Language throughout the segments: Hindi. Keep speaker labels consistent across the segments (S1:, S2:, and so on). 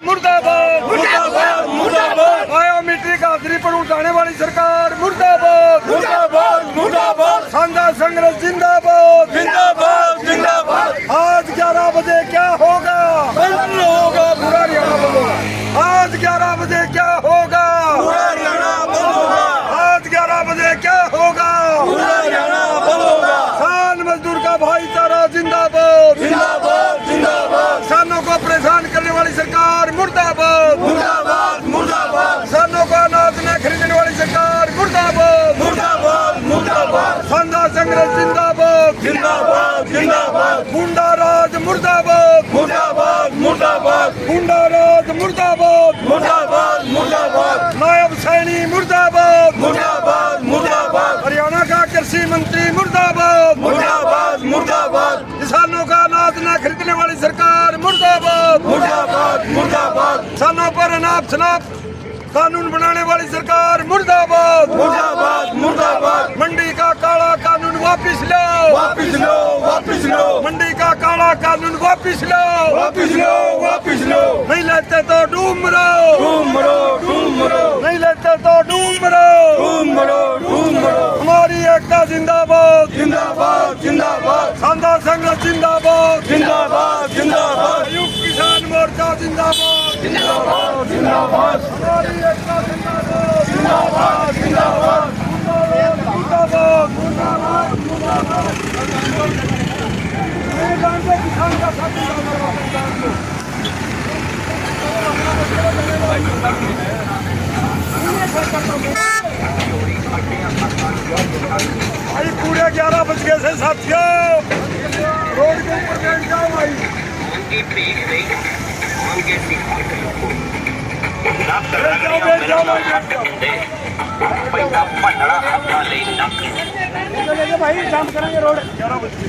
S1: मुर्दाबाद मुर्दाबाद मुर्दाबाद। बायोमेट्रिक हाजिरी पर उठाने वाली सरकार मुर्दाबाद मुर्दाबाद मुर्दाबाद। सांझा संघर्ष जिंदाबाद जिंदाबाद जिंदाबाद। आज 11 बजे क्या होगा? बंद होगा पूरा हरियाणा बंद होगा। आज 11 बजे क्या होगा? पूरा हरियाणा बंद होगा। आज 11 बजे क्या होगा? पूरा हरियाणा बंद होगा। किसान मजदूर का भाईचारा जिंदाबाद जिंदाबाद जिंदाबाद। किसानों को परेशान करने वाली सरकार मुर्दाबाद मुर्दाबाद मुर्दाबाद। किसानों का अनाज न खरीदने वाली सरकार मुर्दाबाद मुर्दाबाद मुर्दाबाद। सांझा संघर्ष जिंदाबाद जिंदाबाद जिंदाबाद। गुंडा राज मुर्दाबाद मुर्दाबाद मुर्दाबाद। गुंडा राज मुर्दाबाद मुर्दाबाद मुर्दाबाद। नायब सैनी मुर्दाबाद मुर्दाबाद मुर्दाबाद। हरियाणा का कृषि मंत्री मुर्दाबाद मुर्दाबाद मुर्दाबाद। किसानों का अनाज न खरीदने वाली सरकार मुर्दाबाद मुर्दाबाद मुर्दाबाद। किसानों पर अनाप शनाप कानून बनाने वाली सरकार मुर्दाबाद मुर्दाबाद मुर्दाबाद। मंडी का काला कानून वापिस लो वापिस लो वापिस लो। मंडी का काला कानून वापिस लो वापिस लो वापिस लो। नहीं लेते तो डूब मरो डूब मरो डूब मरो। नहीं लेते तो डूब मरो डूब मरो डूब मरो। हमारी एकता जिंदाबाद जिंदाबाद जिंदाबाद। सांझा संघर्ष जिंदाबाद जिंदाबाद जिंदाबाद। संयुक्त किसान मोर्चा जिंदाबाद जिंदाबाद जिंदाबाद। हमारी एकता जिंदाबाद जिंदाबाद जिंदाबाद मुर्दाबाद मुर्दाबाद मुर्दाबाद। किसान का साथी भाई पूरे 11 बज गए से साथियों रोड के ऊपर बैठ जाओ भाई। भाई जाम करेंगे रोड 11 बज गए।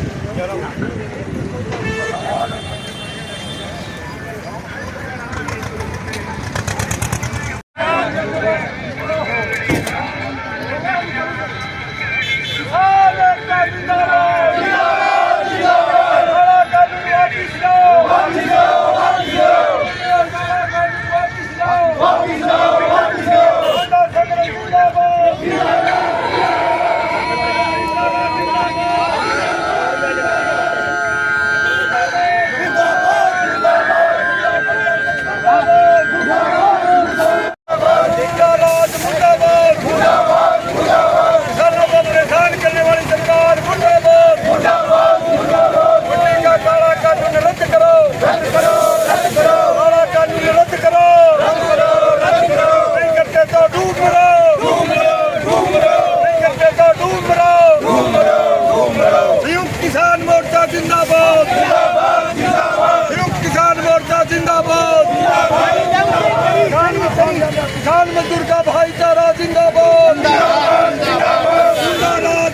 S1: किसान मजदूर का भाईचारा जिंदाबाद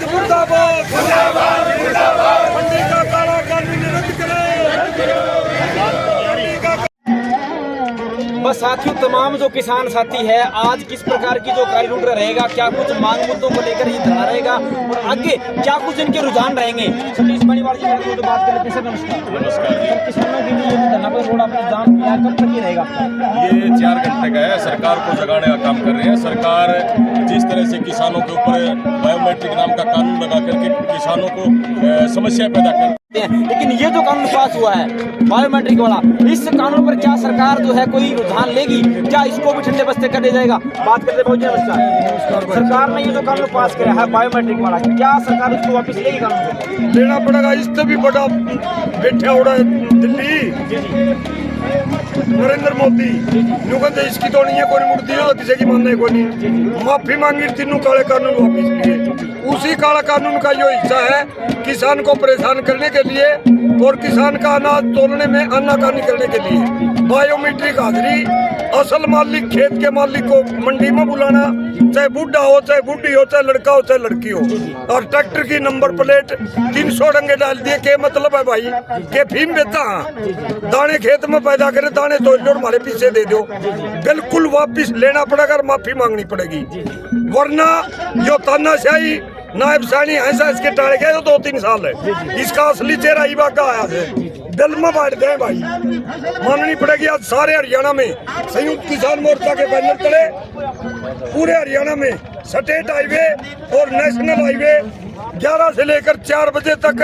S1: मुर्दाबाद मुर्दाबाद। मंडी का काला कानून रद्द करें।
S2: बस साथियों तमाम जो किसान साथी है आज किस प्रकार की जो कार्य रूट रहेगा, क्या कुछ मांग मुद्दों को लेकर ये धरना रहेगा और आगे क्या कुछ इनके रुझान रहेंगे। सतीश पानीवाल जी तो बात करें। सर नमस्कार। सर किसानों के लिए धरना पर रोड आपने जाम किया, कब तक ये रहेगा?
S3: ये 4 घंटे का है। सरकार को जगाने का काम कर रहे हैं। सरकार जिस तरह से किसानों के ऊपर बायोमेट्रिक नाम का कानून लगा करके किसानों को समस्या पैदा कर,
S2: लेकिन ये जो कानून पास हुआ है बायोमेट्रिक वाला, इस कानून पर क्या सरकार जो है कोई रुझान लेगी? क्या इसको भी ठंडे बस्ते कर दिया जाएगा? बात करते बहुत नमस्कार। सरकार ने ये जो कानून पास किया है बायोमेट्रिक वाला, क्या सरकार उसको वापस लेगी? कानून
S1: लेना पड़ेगा। इससे भी बड़ा बैठा हो रहा है दिल्ली नरेंद्र मोदी। यूं कहते इसकी तो नहीं है कोई मुड़ती है, किसी की मानना है कोई नहीं। माफी मांगी तीनों काले कानून वापिस लिए। उसी काला कानून का जो हिस्सा है किसान को परेशान करने के लिए और किसान का अनाज तोलने में आनाकानी करने के लिए। बायोमेट्रिक हाजिरी असल मालिक खेत के मालिक को मंडी में बुलाना, चाहे बूढ़ा हो चाहे बूढ़ी हो चाहे लड़का हो चाहे लड़की हो। और ट्रैक्टर की नंबर प्लेट 300 डंगे डाल दिए। क्या मतलब है भाई के फीम बेचा दाने खेत में पैदा करे, दाने तो हमारे पीछे दे दो। बिल्कुल वापिस लेना पड़ेगा और माफी मांगनी पड़ेगी, वरना जो तानाशाही नायब सैनी ऐसा इसके टाले गए 2-3 साल है। इसका असली चेहरा ही बाका आया है। दिल में बांट दें भाई, माननी पड़ेगी। आज सारे हरियाणा में संयुक्त किसान मोर्चा के बैनर तले पूरे हरियाणा में स्टेट हाईवे और नेशनल हाईवे 11 से लेकर 4 बजे तक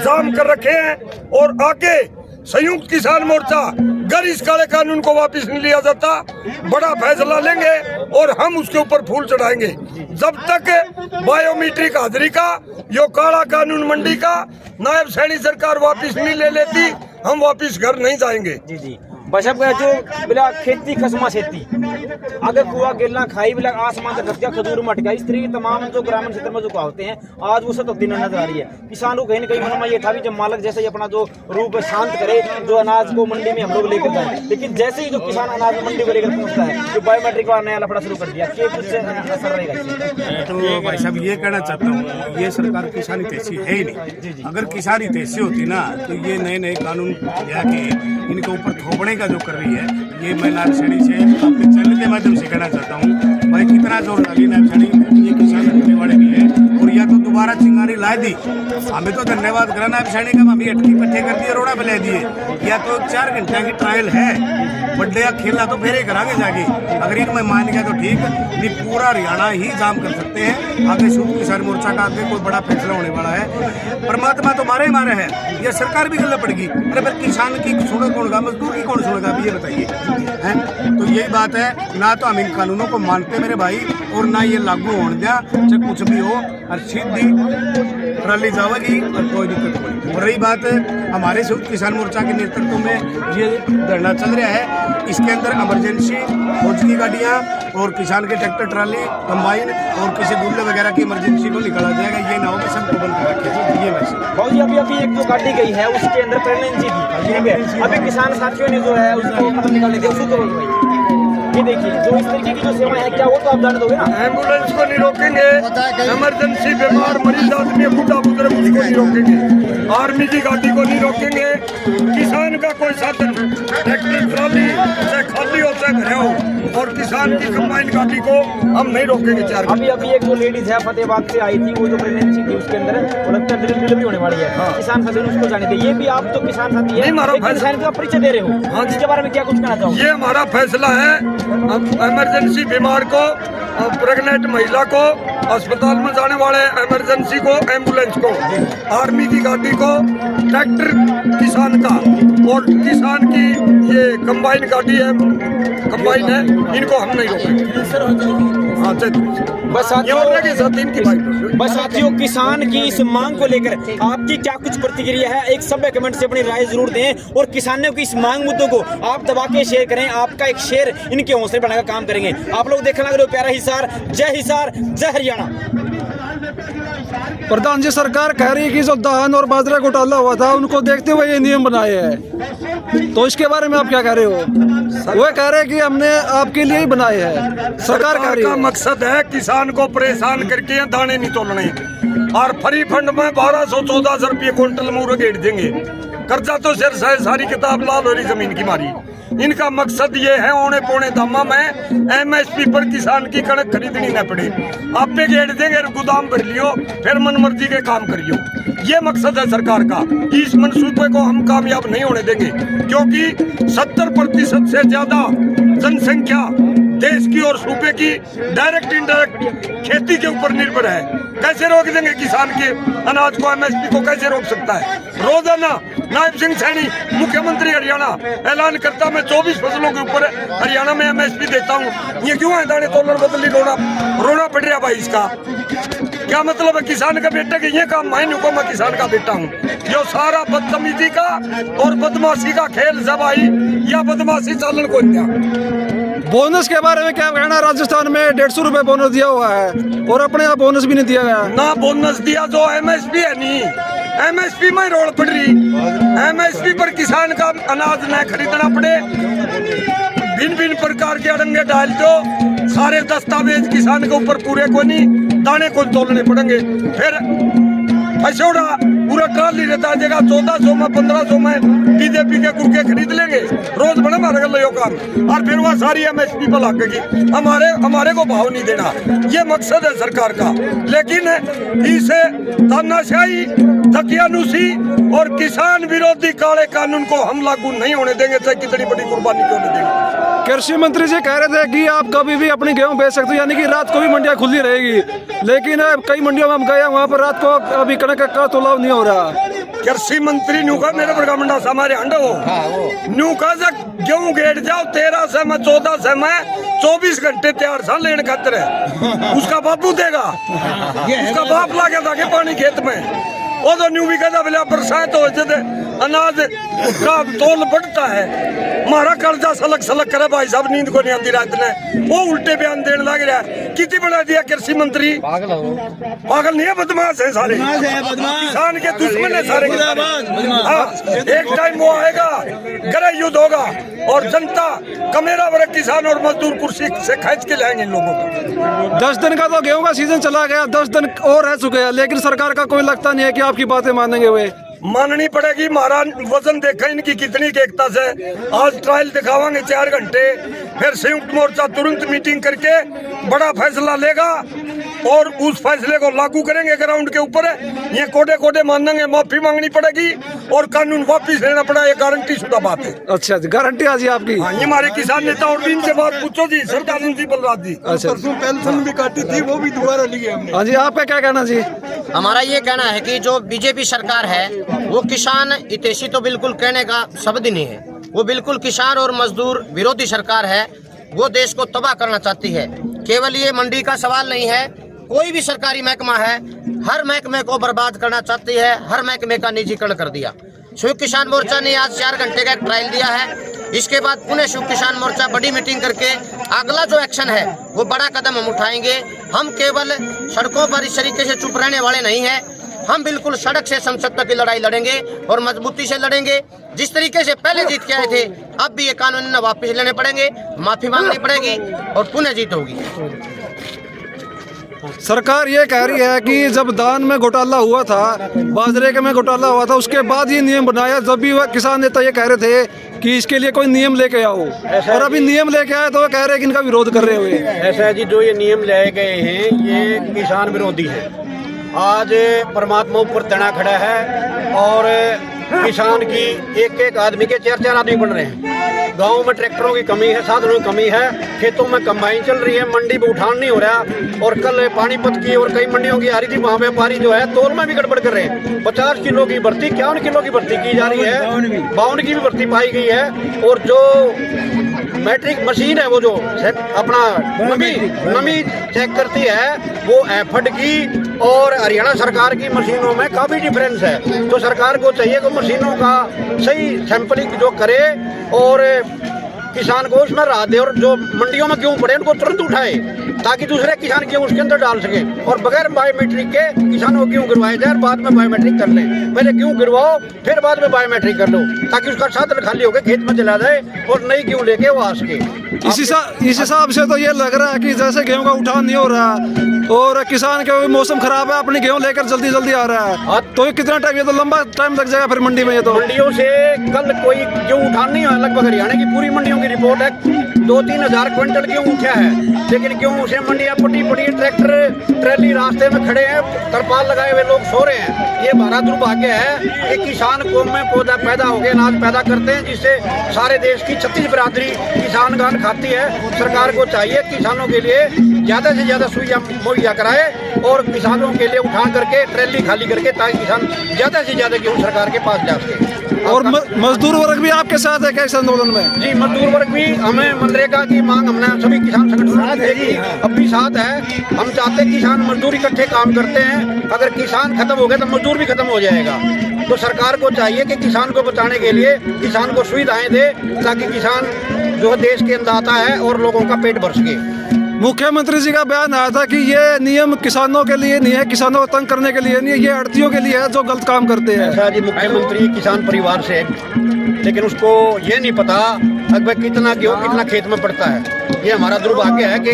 S1: जाम कर रखे हैं। और आगे संयुक्त किसान मोर्चा अगर इस काले कानून को वापस नहीं लिया जाता बड़ा फैसला लेंगे और हम उसके ऊपर फूल चढ़ाएंगे। जब तक बायोमीट्रिक हाजिरी का यो काला कानून मंडी का नायब सैनी सरकार वापस नहीं ले लेती, हम वापस घर नहीं जाएंगे।
S2: जी जी बस अब जो बिला खेती खसमा खेती अगर कुआ गिरना खाई बिला आसमान तक गया खजूर मट गया, इस तरह की तमाम जो ग्रामीण क्षेत्र में जो कहावतें हैं आज वो सब दिन नजर आ रही है। किसान को कहीं न कहीं मन में ये था भी जब मालक जैसे ही अपना जो रूप शांत करे जो अनाज को मंडी में हम लोग लेकर जाए, लेकिन जैसे ही जो किसान अनाज मंडी को लेकर पहुंचता है जो बायोमेट्रिक का नया लफड़ा शुरू कर दिया, क्या कुछ असर रहेगा इससे?
S4: तो भाई साहब ये कहना चाहता हूँ, ये सरकार किसान हितैषी है ही नहीं। अगर किसान हितैषी होती ना तो ये नए नए कानून या कि इनके ऊपर थोपने का जो कर रही है, ये मैं नायब सैनी से अपने चैनल के माध्यम से कहना चाहता हूँ भाई कितना जोर डाली नायब सैनी, ये किसान रखने वाले नहीं है। और या तो दोबारा चिंगारी ला दी, हमें तो धन्यवाद करा नायब सैनी का, हमें अटकी पट्टे कर दिए, रोड़ा बना दिए। या तो 4 घंटे की ट्रायल है, बड्डे या खेलना तो फेरे करांगे जाके, अगर इनमें मान गया तो ठीक, नहीं पूरा हरियाणा ही जाम कर सकते हैं। आगे संयुक्त किसान मोर्चा का आगे कोई बड़ा फैसला होने वाला है। परमात्मा तो मारे ही मारे है, यह सरकार भी गलत पड़ेगी। अरे फिर किसान की सुनेगा कौन, मजदूर की कौन सुनेगा, अभी ये बताइए हैं? तो यही बात है, ना तो हम इन कानूनों को मानते मेरे भाई और ना ये लागू होने दिया, चाहे कुछ भी हो और सीधी रैली जाएगी और कोई दिक्कत नहीं। और रही बात हमारे संयुक्त किसान मोर्चा के नेतृत्व में ये धरना चल रहा है, इसके अंदर इमरजेंसी फौज की गाड़ियाँ और किसान के ट्रैक्टर ट्राली कंबाइन और किसी दूल्हे वगैरह की इमरजेंसी को निकाला जाएगा। ये ना हो कि सबको बंद कर रखे। ये मैसेज
S2: भाई अभी एक जो गाड़ी गई है उसके अंदर प्रेगनेंसी थी, अभी किसान साथियों ने जो है उसको मतलब निकालने के उसको करो भाई। ये देखिए जो इस तरीके की जो सेवा है क्या वो तो आप जान दोगे ना।
S1: एम्बुलेंस को नहीं रोकेंगे, इमरजेंसी बीमार मरीज आदमी बूढ़ा बुजुर्ग उसको नहीं रोकेंगे, आर्मी की गाड़ी को नहीं रोकेंगे, किसान का कोई साधन ट्रैक्टर ट्रॉली चाहे खाली हो चाहे भरे हो और किसान की कंबाइन गाड़ी को हम नहीं रोकेंगे। 4
S2: अभी एक जो लेडीज है फतेहाबाद से आई थी, वो जो प्रेगनेंसी थी उसके अंदर वो लगता है डिलीवरी होने वाली है। किसान साथी उसको जाने थे, ये भी आप तो किसान साथी है, किसान का परिचय दे रहे हो। हाँ, इसके बारे में क्या कुछ कहना चाहोगे?
S1: ये हमारा फैसला है, इमरजेंसी बीमार को, प्रेग्नेंट महिला को, अस्पताल में जाने वाले इमरजेंसी को, एम्बुलेंस को, आर्मी की गाड़ी को, ट्रैक्टर किसान का और किसान की ये कंबाइन गाड़ी है, कंबाइन है, इनको हम नहीं रोकेंगे। हाँ
S2: बस साथियों किसान की इस मांग को लेकर आपकी क्या कुछ प्रतिक्रिया है, एक सभ्य कमेंट से अपनी राय जरूर दें और किसानों की इस मांग मुद्दों को आप दबा के शेयर करें। आपका एक शेयर इनके हौसले बढ़ाने का काम करेंगे। आप लोग देखने लग रहे हो प्यारा हिसार, जय हरियाणा।
S5: प्रधान जी सरकार कह रही है कि जो धान और बाजरा घोटाला हुआ था उनको देखते हुए ये नियम बनाए हैं, तो इसके बारे में आप क्या कह रहे हो? वो कह रहे हैं कि हमने आपके लिए ही बनाए हैं। सरकार कह रही है
S1: मकसद है किसान को परेशान करके दाने नहीं तोलने और फ्री फंड में 1200-1400 रुपये क्विंटल मूंग गेट देंगे। कर्जा तो सिर सारी किताब लाल हो रही जमीन की मारी। इनका मकसद ये है औने पौने दामा में एमएसपी पर किसान की कणक खरीदनी न पड़े, आप पे गेट देंगे, गोदाम भर लियो, फिर मनमर्जी के काम करियो। ये मकसद है सरकार का। इस मंसूबे को हम कामयाब नहीं होने देंगे क्योंकि 70% से ज्यादा जनसंख्या देश की और सूबे की डायरेक्ट इनडायरेक्ट खेती के ऊपर निर्भर है। कैसे रोक देंगे किसान के अनाज को, एमएसपी को कैसे रोक सकता है? रोजाना नायब सिंह सैनी मुख्यमंत्री हरियाणा ऐलान करता मैं 24 फसलों के ऊपर हरियाणा में एमएसपी देता हूँ। ये क्यों है दाने तोलन बदली रोना पड़ रहा भाई? इसका क्या मतलब है? किसान का बेटा के ये काम मैं नहीं, मैं किसान का बेटा हूँ। ये सारा बदतमीजी का और बदमाशी का खेल सब आई या बदमाशी चालन को दिया।
S5: बोनस के बारे में क्या कहना? राजस्थान में 150 रुपए बोनस दिया हुआ है और अपने यहाँ बोनस भी नहीं दिया गया
S1: ना। बोनस दिया जो एमएसपी है नहीं, एमएसपी में रोड पड़ रही, एमएसपी पर किसान का अनाज न खरीदना पड़े, भिन्न भिन्न प्रकार के अड़ंगे डाल दो, सारे दस्तावेज किसान के ऊपर पूरे को नहीं, दाने को तोलने पड़ेंगे, फिर फसोड़ा पूरा ट्राल ही रहता है, 1400 में 1500 में बीजेपी के गुर्गे खरीद लेंगे, रोज बने मारे गल काम, और फिर वह सारी MSP पर लागेगी, हमारे को भाव नहीं देना। ये मकसद है सरकार का। लेकिन इसे तानाशाही, दकियानुसी और किसान विरोधी काले कानून को हम लागू नहीं होने देंगे, चाहे कितनी बड़ी कुर्बानी क्यों नहीं देंगे।
S5: कृषि मंत्री जी कह रहे थे कि आप कभी भी अपनी गेहूं बेच सकते हो, यानी कि रात को भी मंडियां खुली रहेगी, लेकिन कई मंडियों में हम गए, वहाँ पर रात को अभी कणक का तोलाव नहीं हो रहा।
S1: कृषि मंत्री न्यू का मेरे बड़का मंडा से हमारे अंडे हो न्यू का गेहूं गेट जाओ 13 से में 14 से में 24 घंटे तैयार सा लेने खातर है, उसका बापू देगा, उसका बाप ला के ताकि पानी खेत में वो तो न्यू भी कहता बोले बरसात हो जाते अनाज का तोल बढ़ता है, हमारा कर्जा सलग सलग करे भाई साहब, नींद को नहीं आती रात ने, वो उल्टे बयान देने लग रहा है। कितनी बना दिया कृषि मंत्री, पागल नहीं है, बदमाश है सारे, किसान के दुश्मन है सारे। हाँ, एक टाइम वो आएगा, गृह युद्ध होगा और जनता कमेरा वर्ग किसान और मजदूर कुर्सी से खींच के लाएंगे इन लोगों को।
S5: 10 दिन का तो गेहूं का सीजन चला गया, 10 दिन और रह चुके हैं, लेकिन सरकार का कोई लगता नहीं है कि आपकी बातें मानेंगे वे।
S1: माननी पड़ेगी। हमारा वजन देखा इनकी कितनी एकता से, आज ट्रायल दिखावांगे 4 घंटे, फिर संयुक्त मोर्चा तुरंत मीटिंग करके बड़ा फैसला लेगा और उस फैसले को लागू करेंगे ग्राउंड के ऊपर। ये कोडे कोडे मानेंगे, माफी मांगनी पड़ेगी और कानून वापिस लेना पड़ा, ये गारंटी शुदा बात है।
S5: अच्छा जी, गारंटी आज आपकी।
S1: ये हमारे किसान नेता और भी इनसे बात पूछो जी, सरदार जी बलराज जी।
S5: अच्छा,
S1: पेंशन भी काटी थी, वो भी दोबारा ली हमने।
S5: हाँ जी, आपका क्या कहना जी?
S6: हमारा ये कहना है कि जो बीजेपी सरकार है वो किसान हितैषी तो बिल्कुल कहने का शब्द ही नहीं है, वो बिल्कुल किसान और मजदूर विरोधी सरकार है। वो देश को तबाह करना चाहती है। केवल ये मंडी का सवाल नहीं है, कोई भी सरकारी महकमा है, हर महकमे को बर्बाद करना चाहती है, हर महकमे का निजीकरण कर दिया। संयुक्त किसान मोर्चा ने आज 4 घंटे का एक ट्रायल दिया है। इसके बाद पुणे संयुक्त किसान मोर्चा बड़ी मीटिंग करके अगला जो एक्शन है वो बड़ा कदम हम उठाएंगे। हम केवल सड़कों पर इस तरीके से चुप रहने वाले नहीं हैं, हम बिल्कुल सड़क से संसद तक की लड़ाई लड़ेंगे और मजबूती से लड़ेंगे। जिस तरीके से पहले जीत के आए थे, अब भी ये कानून वापस लेने पड़ेंगे, माफी मांगनी पड़ेगी और पुनः जीत होगी।
S5: सरकार ये कह रही है कि जब धान में घोटाला हुआ था, बाजरे के में घोटाला हुआ था, उसके बाद ये नियम बनाया। जब भी वह किसान नेता ये कह रहे थे कि इसके लिए कोई नियम लेके आओ, और अभी नियम लेके आए तो वो कह रहे हैं कि इनका विरोध कर रहे हुए।
S7: ऐसा है जी, जो ये नियम लाए गए हैं ये किसान विरोधी है। आज परमात्मा ऊपर तना खड़ा है और किसान की एक आदमी के 4 आदमी बन रहे हैं। गांव में ट्रैक्टरों की कमी है, साधनों की कमी है, खेतों में कंबाइन चल रही है, मंडी में उठान नहीं हो रहा। और कल पानीपत की और कई मंडियों की आ रही थी, वहाँ व्यापारी जो है तोल में भी गड़बड़ कर रहे हैं। 50 किलो की भर्ती 51 किलो की भर्ती की जा रही है, 52 की भी भर्ती पाई गई है। और जो मैट्रिक मशीन है वो जो अपना नमी चेक करती है, वो एफड की और हरियाणा सरकार की मशीनों में काफ़ी डिफरेंस है। तो सरकार को चाहिए कि मशीनों का सही सैंपलिंग जो करे और किसान को उसमें राहत दे, और जो मंडियों में गेहूँ पड़े उनको तुरंत उठाए ताकि दूसरे किसान गेहूँ उसके अंदर डाल सके। और बगैर बायोमेट्रिक के किसानों को गेहूँ गिरवाए जाए, बाद में बायोमेट्रिक कर लें। पहले गेहूँ गिरवाओ, फिर बाद में बायोमेट्रिक कर लो, ताकि उसका साधन खाली होकर खेत में चला जाए और नई गेहूँ लेके वो आ सके।
S5: इस हिसाब से तो ये लग रहा है कि जैसे गेहूं का उठान नहीं हो रहा और किसान के मौसम खराब है, अपनी गेहूं लेकर जल्दी जल्दी आ रहा है, तो ये कितना टाइम, ये तो लंबा टाइम लग जाएगा फिर मंडी में। ये तो
S7: मंडियों से कल कोई गेहूँ उठान नहीं हुआ, लगभग हरियाणा की पूरी मंडियों की रिपोर्ट है 2-3 हजार क्विंटल गेहूँ उठा है, लेकिन गेहूँ से मंडियाँ पटी पड़ी, ट्रैक्टर ट्रैली रास्ते में खड़े हैं, तरपाल लगाए हुए लोग सो रहे हैं। ये बड़ा दुर्भाग्य है कि किसान कौम में पौधा पैदा हो गए, अनाज पैदा करते हैं, जिससे सारे देश की 36 बिरादरी किसान गान खाती है। सरकार को चाहिए किसानों के लिए ज़्यादा से ज़्यादा सुविधा मुहैया कराए और किसानों के लिए उठान करके ट्रैली खाली करके, ताकि किसान ज़्यादा से ज़्यादा गेहूँ सरकार के पास जा सके।
S5: और मजदूर वर्ग भी आपके साथ है क्या इस आंदोलन में?
S7: जी, मजदूर वर्ग भी, हमें मनरेगा की मांग हमने सभी किसान संगठनों ने अब भी साथ है। हम चाहते हैं किसान मजदूर इकट्ठे काम करते हैं, अगर किसान खत्म हो गए तो मजदूर भी खत्म हो जाएगा। तो सरकार को चाहिए कि किसान को बचाने के लिए किसान को सुविधाएं दे, ताकि किसान जो है देश के अन्नदाता है और लोगों का पेट भर सके।
S5: मुख्यमंत्री जी का बयान आया था कि ये नियम किसानों के लिए नहीं है, किसानों को तंग करने के लिए नहीं है, ये आड़तियों के लिए है जो गलत काम करते हैं।
S7: ऐसा जी, मुख्यमंत्री किसान परिवार से, लेकिन उसको ये नहीं पता अगर कितना गेहूँ कितना खेत में पड़ता है। ये हमारा दुर्भाग्य है कि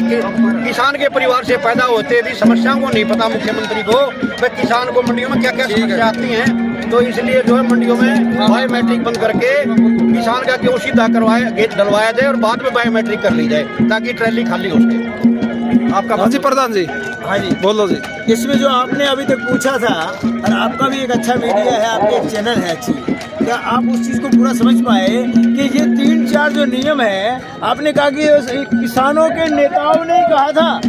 S7: किसान के परिवार से पैदा होते भी समस्याओं को नहीं पता मुख्यमंत्री को, वह किसान को मंडियों में क्या क्या समस्या आती हैं तो इसलिए जो है मंडियों में बायोमेट्रिक बंद करके किसान का गेहूँ सीधा करवाया, गेट डलवाया जाए और बाद में बायोमेट्रिक कर ली जाए ताकि ट्रैली खाली हो सके। आपका
S5: हाँ जी प्रधान जी,
S2: हाँ जी,
S5: बोलो जी।
S2: इसमें जो आपने अभी तक पूछा था, और आपका भी एक अच्छा मीडिया है, आपके एक चैनल है अच्छी, क्या आप उस चीज़ को पूरा समझ पाए कि ये 3-4 जो नियम है, आपने कहा कि किसानों के नेताओं ने कहा था,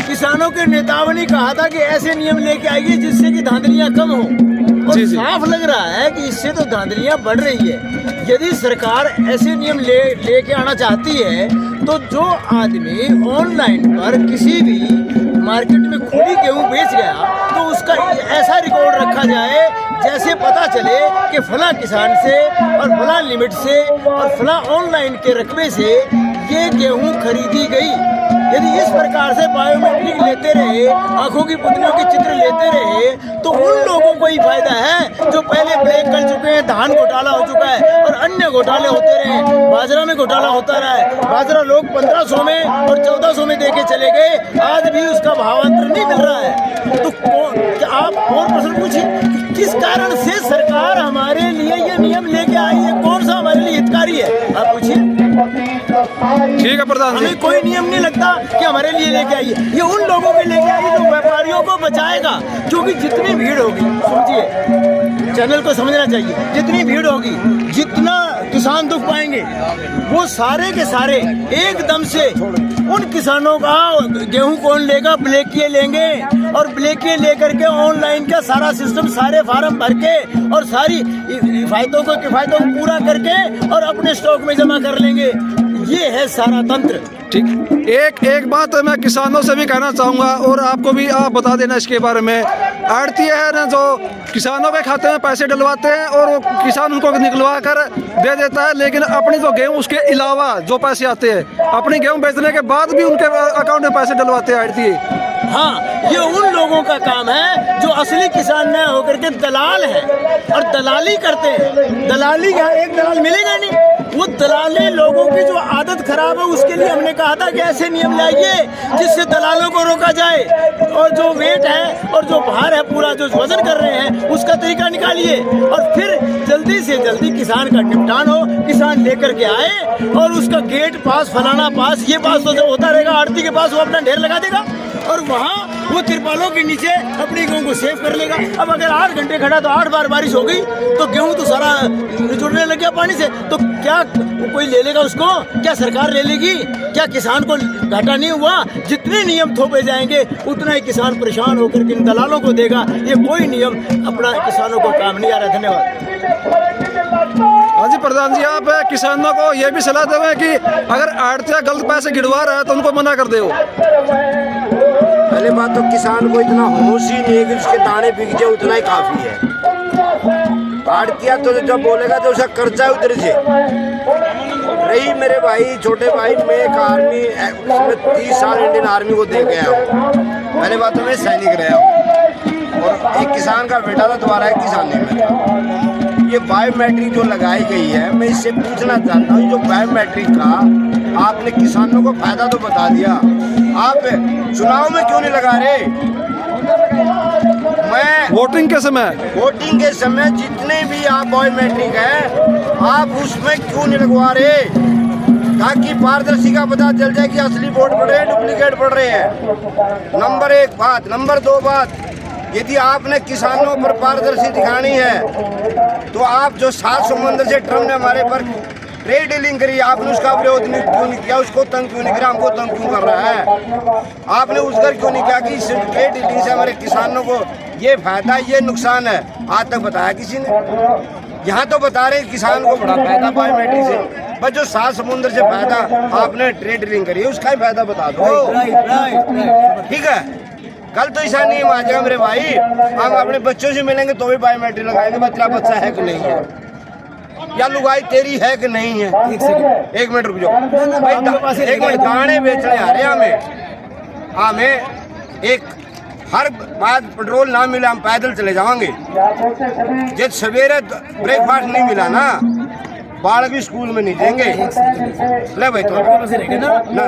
S2: किसानों के नेताओं ने कहा था कि ऐसे नियम लेके आइए जिससे कि धांधलियाँ कम हो, और
S5: जी, जी।
S2: साफ लग रहा है कि इससे तो धांधलियाँ बढ़ रही है। यदि सरकार ऐसे नियम लेके आना चाहती है तो जो आदमी ऑनलाइन पर किसी भी मार्केट में खुली गेहूं बेच गया तो उसका ऐसा रिकॉर्ड रखा जाए जैसे पता चले कि फला किसान से और फला लिमिट से और फला ऑनलाइन के रकबे से ये गेहूं खरीदी गई। यदि इस प्रकार से बायोमेट्रिक लेते रहे, आंखों की पुतलियों के चित्र लेते रहे, तो उन लोगों को ही फायदा है जो पहले ब्रेक कर चुके हैं, धान घोटाला हो चुका है और अन्य घोटाले होते रहे, बाजरा में घोटाला होता रहा है, बाजरा लोग 1500 में और 1400 में देके चले गए, आज भी उसका भावांतर नहीं मिल रहा है। तो क्या आप और प्रश्न पूछिए, किस कारण से सरकार हमारे लिए ये नियम लेके आई है, कौन सा हमारे लिए हितकारी है, आप पूछिए।
S5: ठीक है प्रधान जी।
S2: हमें कोई नियम नहीं लगता कि हमारे लिए लेके आई है, ये उन लोगों के लेके आई है जो व्यापारियों को बचाएगा, क्योंकि जितनी भीड़ होगी, सोचिए, चैनल को समझना चाहिए, जितनी भीड़ होगी, जितना किसान दुख पाएंगे, वो सारे के सारे एकदम से उन किसानों का गेहूं कौन लेगा, ब्लैकिए लेंगे, और ब्लैकिए लेकर के ऑनलाइन का सारा सिस्टम, सारे फार्म भर के और सारी किफायतों को पूरा करके और अपने स्टॉक में जमा कर लेंगे। ये है सारा तंत्र।
S5: ठीक, एक बात मैं किसानों से भी कहना चाहूँगा और आपको भी आप बता देना इसके बारे में। आड़ती है ना जो किसानों के खाते में पैसे डलवाते हैं और वो किसान उनको निकलवा कर दे देता है, लेकिन अपनी जो गेहूँ उसके अलावा जो पैसे आते हैं अपनी गेहूँ बेचने के बाद भी उनके अकाउंट में पैसे डलवाते हैं आड़ती है।
S2: हाँ, ये उन लोगों का काम है जो असली किसान न होकर के दलाल है और दलाली करते हैं। दलाली यहाँ एक दलाल मिलेगा नहीं, वो दलाली लोगों की जो आदत खराब है उसके लिए हमने कहा था कि ऐसे नियम लाइए जिससे दलालों को रोका जाए, और जो वेट है और जो भार है पूरा जो वजन कर रहे हैं उसका तरीका निकालिए, और फिर जल्दी से जल्दी किसान का निपटान हो, किसान लेकर के आए और उसका गेट पास, फलाना पास, ये पास तो जब होता रहेगा आड़ती के पास, वो अपना ढेर लगा देगा और वहाँ वो तिरपालों के नीचे अपनी गेहूं को सेव कर लेगा। अब अगर 8 घंटे खड़ा तो 8 बार बारिश हो गई तो गेहूं तो सारा निचोड़ने लग गया पानी से, तो क्या कोई ले लेगा उसको? क्या सरकार ले लेगी? क्या किसान को घाटा नहीं हुआ? जितने नियम थोपे जाएंगे उतना ही किसान परेशान होकर के इन दलालों को देगा। ये कोई नियम अपना किसानों को काम नहीं आ रहा। धन्यवाद।
S5: हाँ जी प्रधान जी, आप किसानों को ये भी सलाह देवे कि अगर आड़तिया गलत पैसे गिरवा रहा है तो उनको मना कर दो।
S8: पहले बात तो किसान को इतना होश ही नहीं है कि उसके दाने बिक जाए, उतना ही काफी है। आड़तिया तो जब बोलेगा तो उसका कर्जा उधर से रही। मेरे भाई, छोटे भाई, मैं एक आर्मी में 30 साल इंडियन आर्मी को दे गया हूँ। पहले बात तो मैं सैनिक रहा हूँ और एक किसान का बेटा था, दोबारा एक किसान नहीं था। ये बायोमेट्रिक जो लगाई गई है, मैं इससे पूछना चाहता हूँ, जो बायोमेट्रिक का आपने किसानों को फायदा तो बता दिया, आप चुनाव में क्यों नहीं लगा रहे? मैं
S5: वोटिंग के समय
S8: जितने भी आप बायोमेट्रिक है आप उसमें क्यों नहीं लगवा रहे, ताकि पारदर्शी का पता चल जाए कि असली वोट पड़ रहे हैं, डुप्लीकेट पड़ रहे हैं। नंबर 1 बात। नंबर 2 बात, यदि आपने किसानों पर पारदर्शी दिखानी है तो आप जो 7 समंदर से ट्रम्प ने हमारे पर ट्रेड डीलिंग करी, आपने उसका विरोध क्यों नहीं किया? उसको तंग क्यों नहीं किया? हमको तंग क्यों कर रहा है? आपने उसका क्यों नहीं किया कि इस ट्रेड डीलिंग से हमारे किसानों को ये फायदा, ये नुकसान है? आज तक बताया किसी ने? यहाँ तो बता रहे किसान को बड़ा फायदा बायोमेट्रिक से, बस जो 7 समुद्र से फायदा आपने ट्रेड डीलिंग करी है उसका ही फायदा बता दो। ठीक है, कल तो ऐसा नहीं आ जाएगा मेरे भाई, हम अपने बच्चों से मिलेंगे तो भी बायोमेट्रिक लगाएंगे, तेरा बच्चा है कि नहीं है, या लुगाई तेरी है कि नहीं है। एक मिनट रुक जाओ भाई, एक मिनट। दाने बेचने आ रहे हमें एक हर बात पेट्रोल ना मिला हम पैदल चले जाएंगे। जब सवेरे ब्रेकफास्ट नहीं मिला ना, बालक भी स्कूल में नहीं देंगे। ले भाई तो ना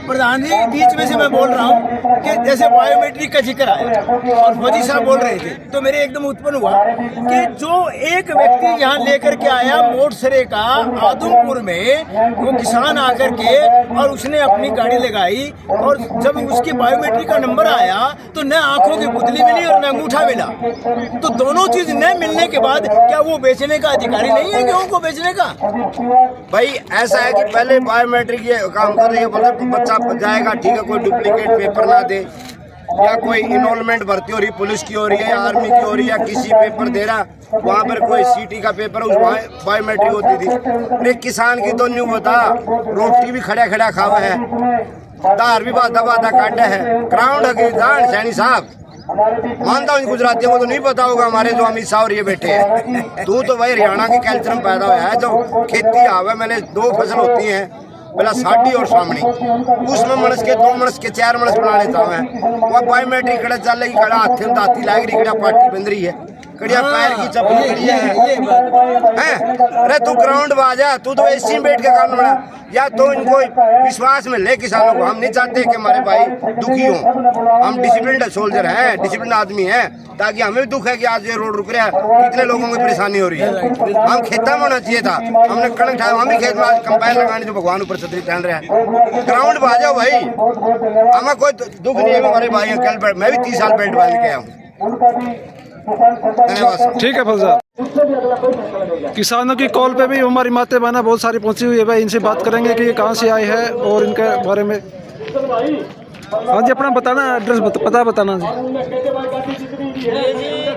S9: प्रधान जी बीच में से मैं बोल रहा हूँ कि जैसे बायोमेट्रिक का जिक्र आया और फौजी साहब बोल रहे थे तो मेरे एकदम उत्पन्न हुआ कि जो एक व्यक्ति यहाँ लेकर के आया मोटसरे का आदमपुर में, वो किसान आकर के और उसने अपनी गाड़ी लगाई और जब उसकी बायोमेट्रिक का नंबर आया तो न आंखों की पुतली मिली और न अंगूठा मिला। तो दोनों चीज न मिलने के बाद क्या वो बेचने का अधिकारी नहीं है गेहूं को बेचने का?
S8: भाई ऐसा है कि पहले बायोमेट्रिक ये काम कर रही है, मतलब बच्चा जाएगा ठीक है, कोई डुप्लीकेट पेपर ना दे, या कोई इनरोलमेंट भर्ती हो रही पुलिस की हो रही है या आर्मी की हो रही है, या किसी पेपर दे रहा वहाँ पर कोई सीटी का पेपर उस बायोमेट्रिक होती थी। अरे किसान की तो न्यू बता, रोटी भी खड़ा खड़ा खावा है, दार भी बाधा बाधा काटा है, ग्राउंड है दान सैनी साहब। मानता हूँ गुजरातियों को तो नहीं पता होगा, हमारे जो अमित शाह और ये बैठे हैं। तू तो भाई हरियाणा के कल्चर में पैदा हुआ है, जो खेती आवे मैंने 2 फसल होती हैं, पहला साड़ी और सामनी, उसमें मनस के 2 मनस के 4 मनस बना लेता हूँ। वह बायोमेट्रिक खड़ा चल रही, खड़ा हाथ में दाती लाग रही, खड़ा पार्टी बंद रही है, कड़िया पैर की चप्पल कड़ी है। अरे तू ग्राउंड बाजा, तू तो ऐसी में बैठ के काम बना, या तो इनको विश्वास में ले किसानों को। हम नहीं चाहते कि हमारे भाई दुखी हों, हम डिसिप्लिन सोल्जर हैं, डिसिप्लिन आदमी हैं, ताकि हमें भी दुख है कि आज ये रोड रुक रहा है, कितने लोगों की परेशानी हो रही है। हम खेता में होना चाहिए था, हमने कणक उठाया, हम भी खेत में आज कंपाइन लगाने जो भगवान ऊपर छतरी पहन रहा है। ग्राउंड बाजा भाई, हमें कोई दुख नहीं है। हमारे भाई कल मैं भी 30 साल बेल्ट बांध के आया हूँ।
S5: ठीक है फौज साहब, किसानों की कॉल पे भी हमारी माते बहना बहुत सारी पहुंची हुई है भाई, इनसे बात करेंगे कि ये कहाँ से आए हैं और इनके बारे में। हाँ जी, अपना बताना, एड्रेस पता बताना जी।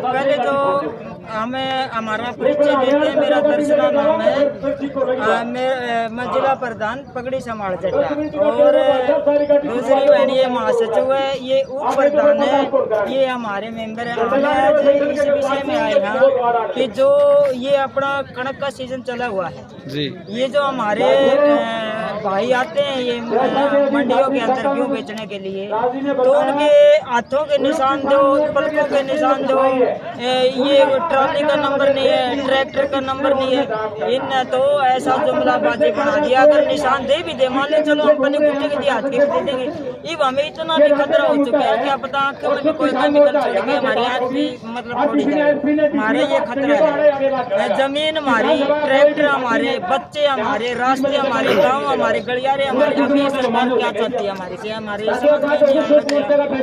S10: पहले तो हमें हमारा परिचय देते हैं। मेरा दर्शना नाम है, मैं जिला प्रधान पगड़ी समाड़ जट्टा, और दूसरी बहन ये महासचिव है, ये उप प्रधान है, ये हमारे मेंबर है। हमें आज इस विषय में आए हैं कि जो ये अपना कणक का सीजन चला हुआ है जी, ये जो हमारे भाई आते हैं ये मंडियों के अंदर क्यों बेचने के लिए, तो उनके हाथों के निशान दो, पलकों के निशान दो, ये ट्रॉली का नंबर नहीं है, ट्रैक्टर का नंबर नहीं है, इन तो ऐसा जुमलाबाजी बना दिया। अगर निशान दे भी दे, मान ले चलो हम पन्नी कुत्ते के दिए, हाथ के भी दे देंगे, अब हमें इतना भी खतरा हो चुका है, क्या पता आंखें में भी कोई केमिकल चढ़ के हमारी आँख भी मतलब थोड़ी जाए, हमारे ये खतरा है। जमीन हमारी, ट्रैक्टर हमारे, बच्चे हमारे, रास्ते हमारे, गाँव हमारे, गलियारे हमारे। अभी सरकार क्या चाहती है हमारी, क्या हमारे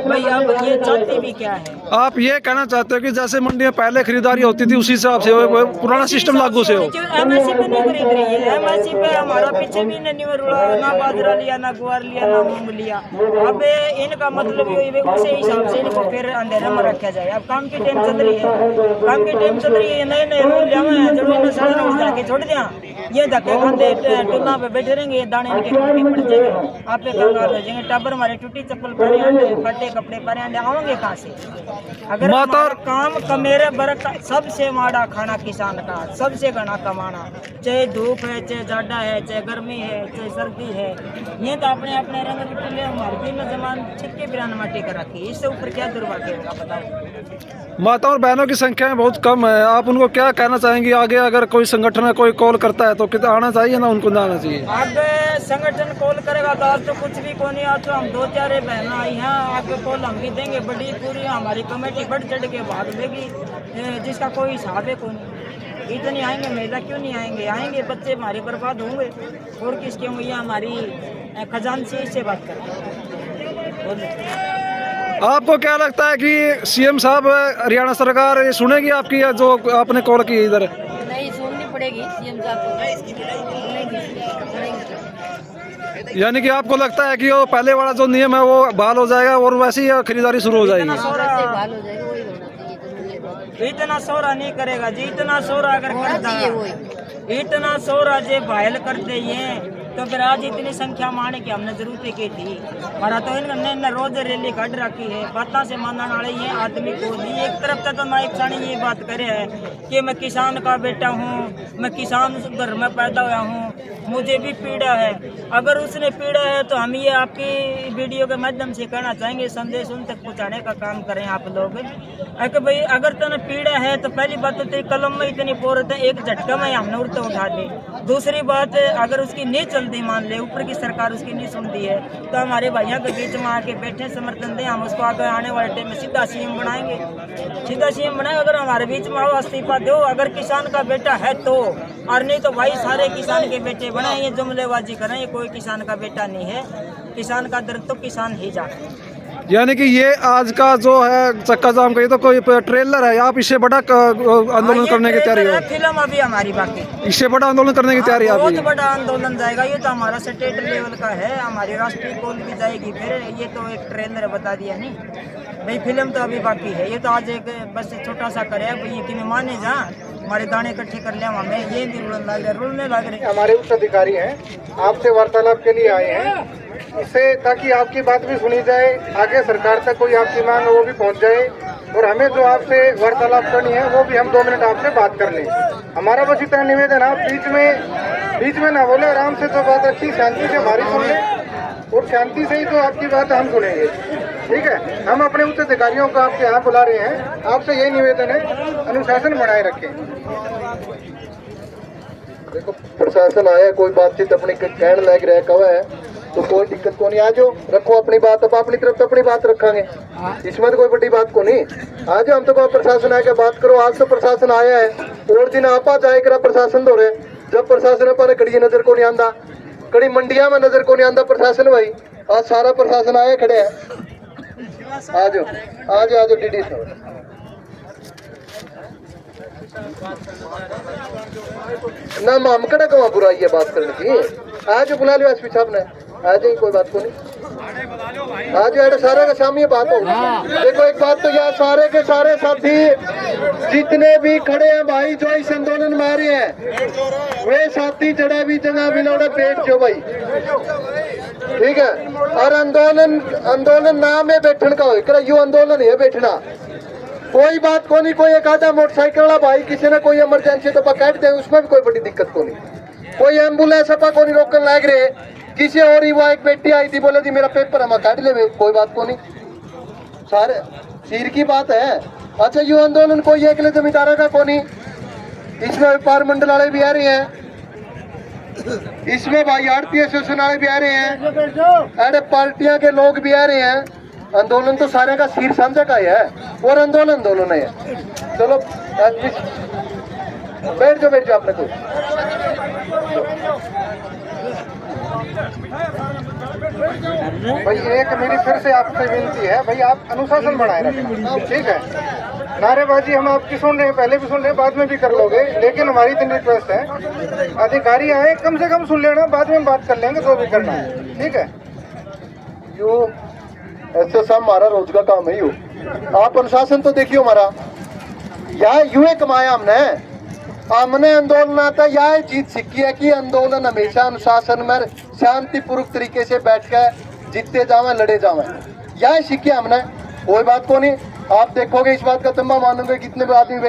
S10: भाई अब ये चाहती भी क्या है?
S5: आप ये कहना चाहते हो कि जैसे मंडी में पहले खरीदारी होती थी उसी हिसाब से पुराना सिस्टम लागू से हो?
S10: एमएसपी पे नहीं खरीद रही है, एमएसपी पे हमारा पीछे भी नहीं उड़ा, ना बाजरा लिया, ना गुआर लिया, ना मूंग लिया। अब इनका मतलब ये उसी हिसाब से इनको फिर अंधेरे में रखा जाए। अब काम की टाइम चल रही है, काम की टाइम चल रही है, नए नए रूल लिया हैं, जो इन्हें सड़क उड़ जाके छोड़ दिया, ये धक्के खाते टूना पे बैठे रहेंगे, दाने इनके खाते पड़ जाएंगे, आप पे कंगाल हो जाएंगे। टाबर हमारे टूटी चप्पल पहने आंडे, फटे कपड़े पहने आंडे, आओगे कहाँ से? अगर काम कमेरे बरक सबसे माड़ा खाना किसान का, सबसे घना कमाना, चाहे धूप है, चाहे जाड़ा है, चाहे गर्मी है, चाहे सर्दी है, ये तो अपने अपने रंग बिटले हमारे में जमान छिटके बिरान माटी कर रखी, इससे ऊपर क्या दुर्भाग्य होगा बताओ।
S5: माताओं और बहनों की संख्या बहुत कम है, आप उनको क्या कहना चाहेंगे? आगे अगर कोई संगठन में कोई कॉल करता है तो कितना आना चाहिए ना, उनको ना आना चाहिए?
S10: आगे संगठन कॉल करेगा तो आज तो कुछ भी को नहीं, आज तो हम 2-4 बहना आई हैं, आगे कॉल हम भी देंगे, बड़ी पूरी हमारी कमेटी बढ़ चढ़ के भाग देगी, जिसका कोई हिसाब है कौन। इतनी आएंगे महिला क्यों नहीं आएंगे? आएंगे, बच्चे हमारे बर्बाद होंगे और किसके होंगे? ये हमारी खजांची से बात करते।
S5: आपको क्या लगता है कि सीएम साहब, हरियाणा सरकार ये सुनेगी आपकी जो आपने कॉल की इधर?
S11: नहीं, सुननी पड़ेगी सीएम साहब को।
S5: यानी कि आपको लगता है कि वो पहले वाला जो नियम है वो बहाल हो जाएगा और वैसी खरीदारी शुरू हो जाएगी?
S10: इतना शोरा नहीं करेगा जी, इतना शोरा अगर करता है, इतना शोरा जो बहाल करते हैं तो फिर आज इतनी संख्या माने की हमने जरूरत की थी। हमारा तो इन्होंने रोज रैली काट रखी है, बातों से मानने वाले ये आदमी को नहीं। एक तरफ तो नायक सानी ये बात करे है कि मैं किसान का बेटा हूँ, मैं किसान घर में पैदा हुआ हूँ, मुझे भी पीड़ा है। अगर उसने पीड़ा है तो हम ये आपकी वीडियो के माध्यम से कहना चाहेंगे, संदेश उन तक पहुँचाने का काम करें आप लोग कि भाई अगर तुम्हें पीड़ा है तो पहली बात तो तेरी कलम में इतनी पोरत है, एक झटका में हमने उड़ते उठा दे। दूसरी बात, अगर उसकी नहीं चलती, मान ले ऊपर की सरकार उसकी नहीं सुनती है, तो हमारे भाइयों के बीच में आके बैठे समर्थन दें, हम उसको आगे आने वाले टाइम में सीधा सीएम बनाएंगे, सीधा सीएम बनाएंगे। अगर हमारे बीच में आओ, इस्तीफा दो, अगर किसान का बेटा है तो, और नहीं तो भाई सारे किसान के बेटे बनाए, ये जुमलेबाजी करें, ये कोई किसान का बेटा नहीं है। किसान का दर्द तो किसान ही जाने।
S5: यानी कि ये आज का जो है चक्का जाम का, ये तो कोई ट्रेलर है, आप इससे बड़ा आंदोलन करने की तैयारी हो?
S10: फिल्म अभी हमारी बाकी,
S5: इससे बड़ा आंदोलन करने की तैयारी है
S10: बहुत
S5: आपकी?
S10: बड़ा आंदोलन जाएगा, ये तो हमारा स्टेट लेवल का है, हमारी राष्ट्रीय कॉल भी जाएगी। फिर ये तो एक ट्रेलर बता दिया नहीं भाई, फिल्म तो अभी बाकी है। ये तो आज एक बस छोटा सा करे भाई, ये कि मैं माने जा, हमारे दाने इकट्ठे कर लिया, हमें ये भी रुलने लग रहे।
S8: हमारे उच्च अधिकारी हैं, आपसे वार्तालाप के लिए आए हैं, इससे ताकि आपकी बात भी सुनी जाए, आगे सरकार तक कोई आपकी मांग है वो भी पहुंच जाए, और हमें जो आपसे वार्तालाप करनी है वो भी हम 2 मिनट आपसे बात कर लें। हमारा बस इतना निवेदन, आप बीच में ना बोले, आराम से जो बात अच्छी शांति से हमारी सुन लें, और शांति से ही तो आपकी बात हम सुनेंगे, ठीक है। हम अपने उच्च अधिकारियों को आपके यहाँ बुला रहे हैं, आपसे यही निवेदन है, अनुशासन बनाए रखें। देखो प्रशासन आया, कोई बातचीत अपनी कहने लग रहा है, कवा है तो कोई दिक्कत को नहीं, आ जाओ, रखो अपनी बात, अब अपनी तरफ तो अपनी बात रखेंगे, इसमें तो कोई बड़ी बात को नहीं, आ जाओ। हम तो प्रशासन आके बात करो, आज तो प्रशासन आया है, और दिन आपा जाए करा प्रशासन दो रहे, जब प्रशासन पर कड़ी नजर को नहीं आंदा, कड़ी मंडिया में नजर को नहीं आंदा प्रशासन भाई, आज सारा प्रशासन आए खड़े हैं, आ जाओ आ जाओ आ जाओ डीडी साहब। ना माम कड़ा कवा बुराई है बात करने की, आज बुला लियो एसपी साहब ने, आ जाइए, कोई बात को नहीं, आज यार सारे का शाम ये बात हो। देखो एक बात तो यार, सारे के सारे साथी जितने भी खड़े हैं भाई, जो इस आंदोलन में आ रहे हैं, वे साथी जड़ा भी जगह बिना पेट जो भाई, ठीक है। और आंदोलन नाम है बैठन का हो, यू आंदोलन है बैठना, कोई बात को नहीं। कोई एक आधा मोटरसाइकिल वाला भाई किसी ने कोई इमरजेंसी तो पकड़ दे, उसमें भी कोई बड़ी दिक्कत को नहीं। कोई एम्बुलेंस अपा को नहीं रोकन लग रहे, किसी और ही वो एक बेटी आई थी, बोले जी मेरा पेपर हम काट ले, कोई बात को नहीं, सारे सिर की बात है। अच्छा यू आंदोलन कोई एक जमींदारा का को नहीं, इसमें व्यापार मंडल वाले भी आ रहे हैं, इसमें भाई आड़ती एसोसिएशन वाले भी आ रहे हैं, अरे पार्टियां के लोग भी आ रहे हैं। आंदोलन तो सारे का सिर साझा का ही है, और आंदोलन है। चलो बैठ जाओ आपने कोई। भाई एक मेरी फिर से आपसे विनती है, भाई आप अनुशासन बनाए रखें, ठीक है। नारेबाजी हम आपकी सुन रहे हैं, पहले भी सुन रहे हैं, बाद में भी कर लोगे, लेकिन हमारी इतनी रिक्वेस्ट है, अधिकारी आए कम से कम सुन लेना, बाद में बात कर लेंगे जो भी करना है, ठीक है। यो ऐसे सब हमारा रोज का काम है, यू आप अनुशासन तो देखियो हमारा, यह यूं कमाया हमने आंदोलन आता है, यह जीत सीखी है कि आंदोलन हमेशा अनुशासन में शांतिपूर्वक तरीके से बैठ कर जीतते जावे, लड़े जावे, यह सीखी हमने, कोई बात को नहीं। आप देखोगे इस बात का तम्बा मानोगे कितने आदमी